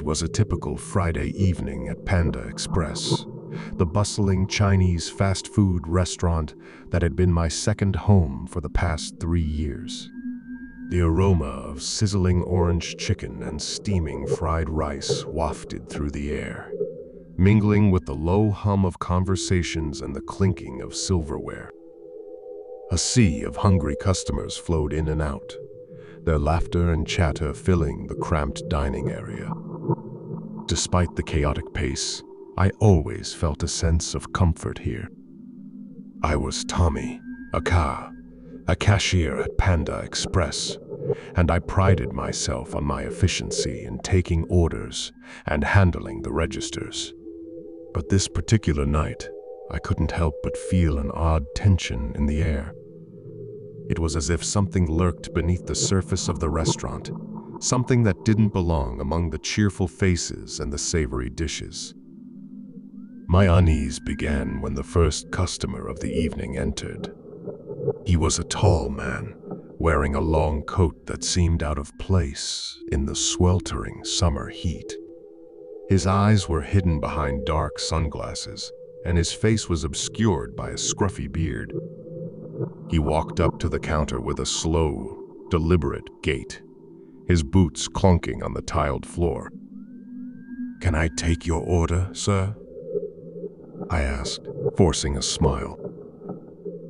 It was a typical Friday evening at Panda Express, the bustling Chinese fast food restaurant that had been my second home for the past 3 years. The aroma of sizzling orange chicken and steaming fried rice wafted through the air, mingling with the low hum of conversations and the clinking of silverware. A sea of hungry customers flowed in and out, their laughter and chatter filling the cramped dining area. Despite the chaotic pace, I always felt a sense of comfort here. I was Tommy, a cashier at Panda Express, and I prided myself on my efficiency in taking orders and handling the registers. But this particular night, I couldn't help but feel an odd tension in the air. It was as if something lurked beneath the surface of the restaurant, something that didn't belong among the cheerful faces and the savory dishes. My unease began when the first customer of the evening entered. He was a tall man, wearing a long coat that seemed out of place in the sweltering summer heat. His eyes were hidden behind dark sunglasses, and his face was obscured by a scruffy beard. He walked up to the counter with a slow, deliberate gait, his boots clunking on the tiled floor. "Can I take your order, sir?" I asked, forcing a smile.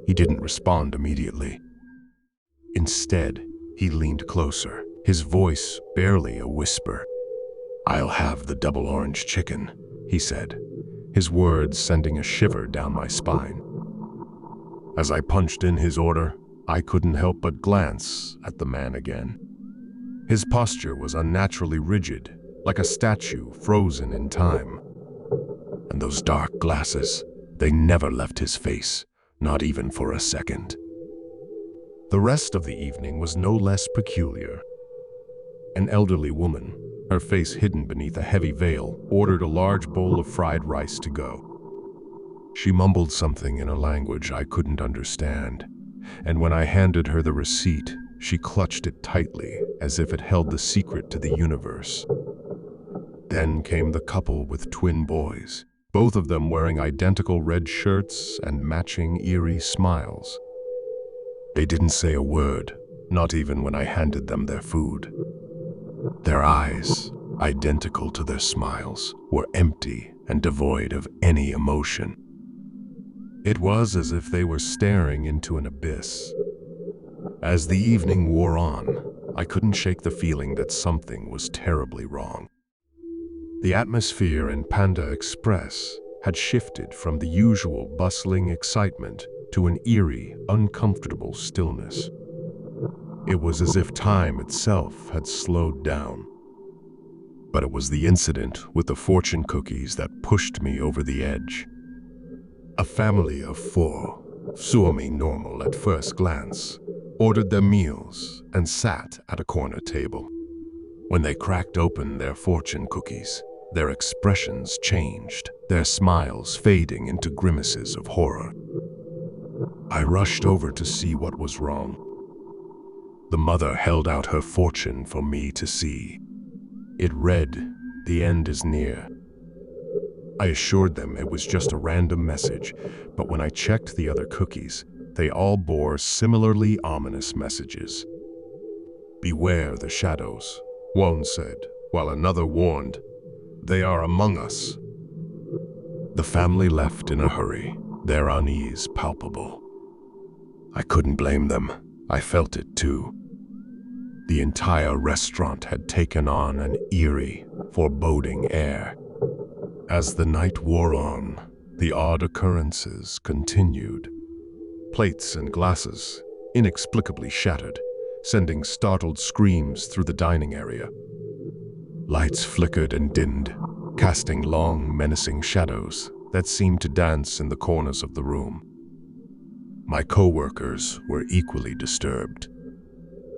He didn't respond immediately. Instead, he leaned closer, his voice barely a whisper. "I'll have the double orange chicken," he said, his words sending a shiver down my spine. As I punched in his order, I couldn't help but glance at the man again. His posture was unnaturally rigid, like a statue frozen in time. And those dark glasses, they never left his face, not even for a second. The rest of the evening was no less peculiar. An elderly woman, her face hidden beneath a heavy veil, ordered a large bowl of fried rice to go. She mumbled something in a language I couldn't understand, and when I handed her the receipt, she clutched it tightly as if it held the secret to the universe. Then came the couple with twin boys, both of them wearing identical red shirts and matching eerie smiles. They didn't say a word, not even when I handed them their food. Their eyes, identical to their smiles, were empty and devoid of any emotion. It was as if they were staring into an abyss. As the evening wore on, I couldn't shake the feeling that something was terribly wrong. The atmosphere in Panda Express had shifted from the usual bustling excitement to an eerie, uncomfortable stillness. It was as if time itself had slowed down. But it was the incident with the fortune cookies that pushed me over the edge. A family of 4, semi-normal at first glance, ordered their meals and sat at a corner table. When they cracked open their fortune cookies, their expressions changed, their smiles fading into grimaces of horror. I rushed over to see what was wrong. The mother held out her fortune for me to see. It read, "The end is near." I assured them it was just a random message, but when I checked the other cookies, they all bore similarly ominous messages. "Beware the shadows," one said, while another warned, "They are among us." The family left in a hurry, their unease palpable. I couldn't blame them. I felt it too. The entire restaurant had taken on an eerie, foreboding air. As the night wore on, the odd occurrences continued. Plates and glasses inexplicably shattered, sending startled screams through the dining area. Lights flickered and dimmed, casting long, menacing shadows that seemed to dance in the corners of the room. My co-workers were equally disturbed.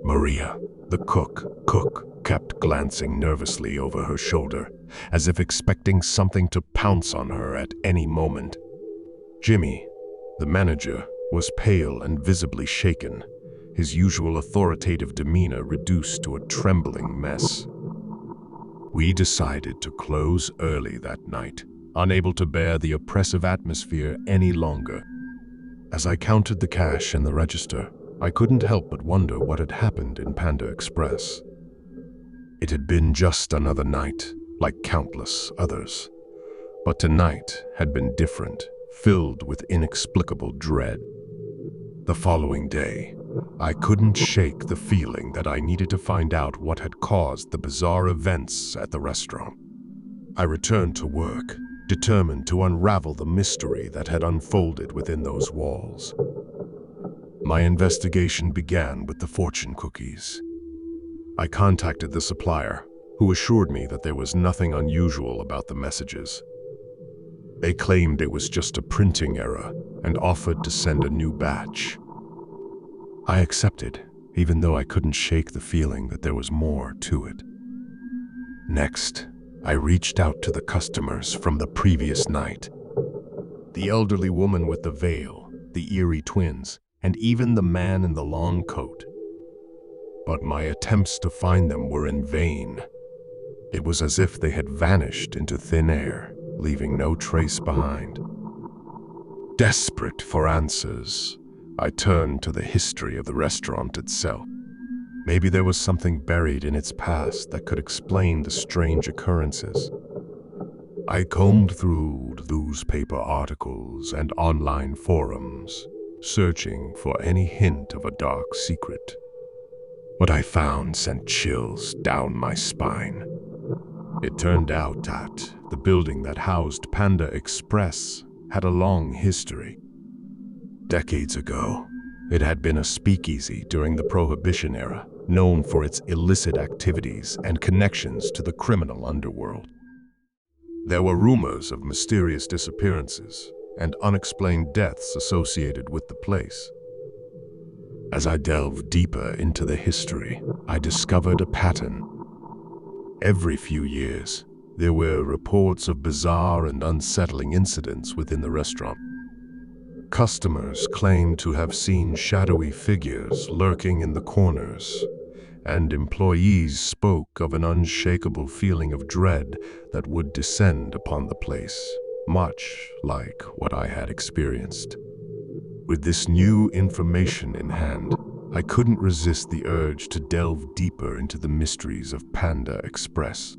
Maria, the cook, kept glancing nervously over her shoulder, as if expecting something to pounce on her at any moment. Jimmy, the manager, was pale and visibly shaken, his usual authoritative demeanor reduced to a trembling mess. We decided to close early that night, unable to bear the oppressive atmosphere any longer. As I counted the cash in the register, I couldn't help but wonder what had happened in Panda Express. It had been just another night, like countless others. But tonight had been different, filled with inexplicable dread. The following day, I couldn't shake the feeling that I needed to find out what had caused the bizarre events at the restaurant. I returned to work, determined to unravel the mystery that had unfolded within those walls. My investigation began with the fortune cookies. I contacted the supplier, who assured me that there was nothing unusual about the messages. They claimed it was just a printing error and offered to send a new batch. I accepted, even though I couldn't shake the feeling that there was more to it. Next, I reached out to the customers from the previous night. The elderly woman with the veil, the Eerie twins, and even the man in the long coat. But my attempts to find them were in vain. It was as if they had vanished into thin air, leaving no trace behind. Desperate for answers, I turned to the history of the restaurant itself. Maybe there was something buried in its past that could explain the strange occurrences. I combed through newspaper articles and online forums, searching for any hint of a dark secret. What I found sent chills down my spine. It turned out that the building that housed Panda Express had a long history. Decades ago, it had been a speakeasy during the Prohibition era, known for its illicit activities and connections to the criminal underworld. There were rumors of mysterious disappearances and unexplained deaths associated with the place. As I delved deeper into the history, I discovered a pattern. Every few years, there were reports of bizarre and unsettling incidents within the restaurant. Customers claimed to have seen shadowy figures lurking in the corners, and employees spoke of an unshakable feeling of dread that would descend upon the place, much like what I had experienced. With this new information in hand, I couldn't resist the urge to delve deeper into the mysteries of Panda Express.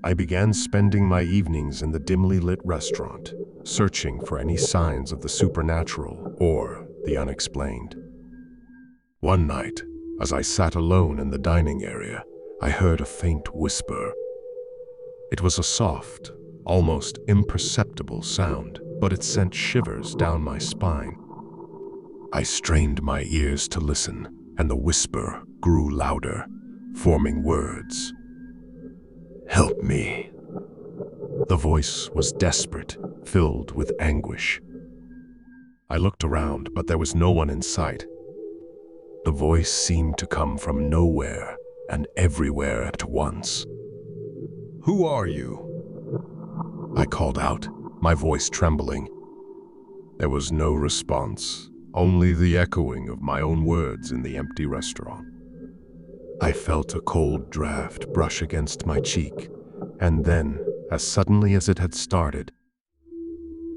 I began spending my evenings in the dimly lit restaurant, searching for any signs of the supernatural or the unexplained. One night, as I sat alone in the dining area, I heard a faint whisper. It was a soft, almost imperceptible sound, but it sent shivers down my spine. I strained my ears to listen, and the whisper grew louder, forming words. "Help me." The voice was desperate, filled with anguish. I looked around, but there was no one in sight. The voice seemed to come from nowhere and everywhere at once. "Who are you?" I called out, my voice trembling. There was no response, only the echoing of my own words in the empty restaurant. I felt a cold draft brush against my cheek, and then, as suddenly as it had started,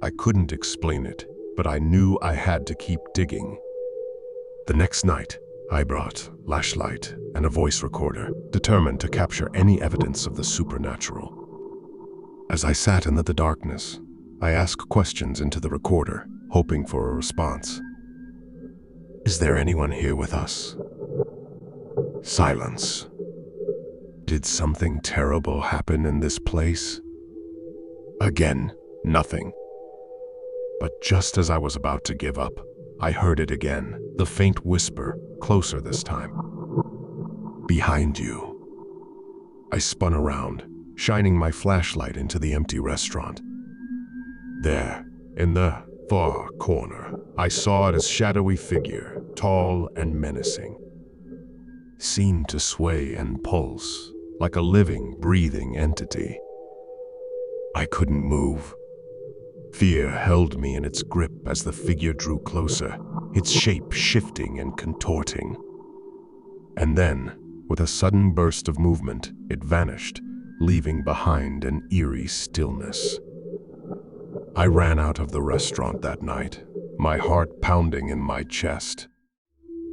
I couldn't explain it, but I knew I had to keep digging. The next night, I brought flashlight and a voice recorder, determined to capture any evidence of the supernatural. As I sat in the darkness, I asked questions into the recorder, hoping for a response. "Is there anyone here with us?" Silence. Did something terrible happen in this place? Again, nothing. But just as I was about to give up, I heard it again, the faint whisper, closer this time. "Behind you." I spun around, shining my flashlight into the empty restaurant. There, in the far corner, I saw a shadowy figure, tall and menacing. Seemed to sway and pulse, like a living, breathing entity. I couldn't move. Fear held me in its grip as the figure drew closer, its shape shifting and contorting. And then, with a sudden burst of movement, it vanished, leaving behind an eerie stillness. I ran out of the restaurant that night, my heart pounding in my chest.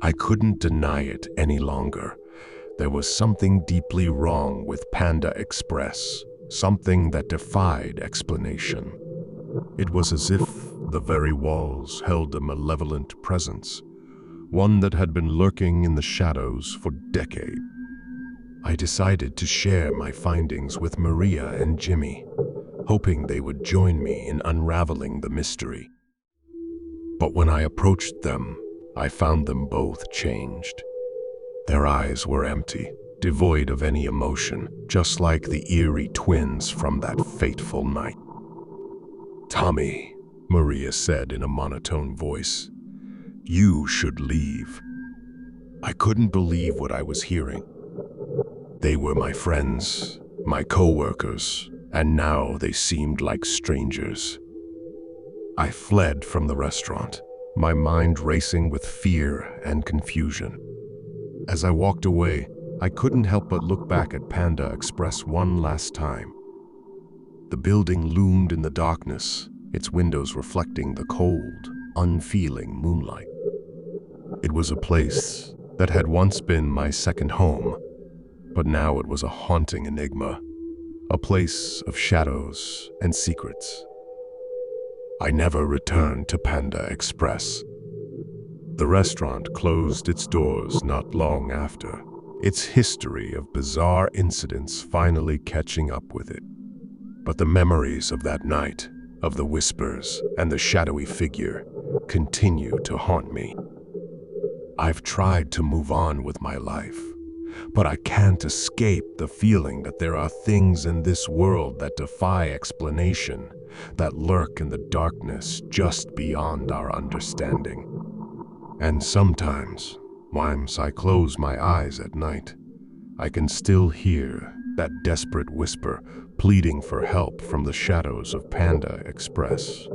I couldn't deny it any longer. There was something deeply wrong with Panda Express, something that defied explanation. It was as if the very walls held a malevolent presence, one that had been lurking in the shadows for decades. I decided to share my findings with Maria and Jimmy, hoping they would join me in unraveling the mystery. But when I approached them, I found them both changed. Their eyes were empty, devoid of any emotion, just like the Eerie twins from that fateful night. "Tommy," Maria said in a monotone voice, "you should leave." I couldn't believe what I was hearing. They were my friends, my co-workers, and now they seemed like strangers. I fled from the restaurant, my mind racing with fear and confusion. As I walked away, I couldn't help but look back at Panda Express one last time. The building loomed in the darkness, its windows reflecting the cold, unfeeling moonlight. It was a place that had once been my second home, but now it was a haunting enigma, a place of shadows and secrets. I never returned to Panda Express. The restaurant closed its doors not long after, its history of bizarre incidents finally catching up with it. But the memories of that night, of the whispers and the shadowy figure, continue to haunt me. I've tried to move on with my life, but I can't escape the feeling that there are things in this world that defy explanation, that lurk in the darkness just beyond our understanding. And sometimes, once I close my eyes at night, I can still hear that desperate whisper pleading for help from the shadows of Panda Express.